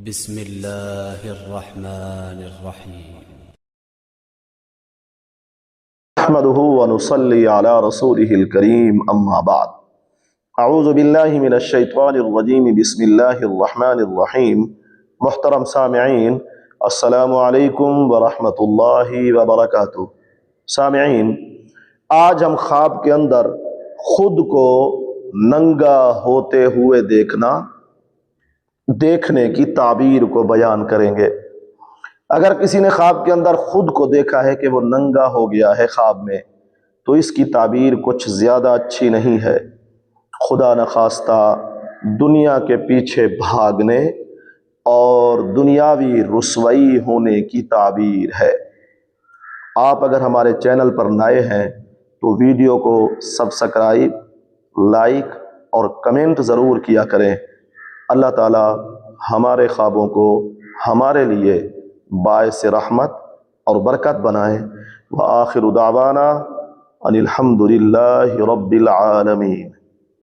بسم الله الرحمن الرحيم. نحمده ونصلي على رسوله الكريم اما بعد اعوذ باللہ من الشیطان الرجیم بسم اللہ الرحمن الرحیم. محترم سامعین، السلام علیکم ورحمۃ اللہ وبرکاتہ. سامعین، آج ہم خواب کے اندر خود کو ننگا ہوتے ہوئے دیکھنے کی تعبیر کو بیان کریں گے. اگر کسی نے خواب کے اندر خود کو دیکھا ہے کہ وہ ننگا ہو گیا ہے خواب میں، تو اس کی تعبیر کچھ زیادہ اچھی نہیں ہے. خدا نخواستہ دنیا کے پیچھے بھاگنے اور دنیاوی رسوائی ہونے کی تعبیر ہے. آپ اگر ہمارے چینل پر نئے ہیں تو ویڈیو کو سبسکرائب، لائک اور کمنٹ ضرور کیا کریں. اللہ تعالی ہمارے خوابوں کو ہمارے لیے باعث رحمت اور برکت بنائیں. وآخر دعوانا ان الحمد للہ رب العالمین.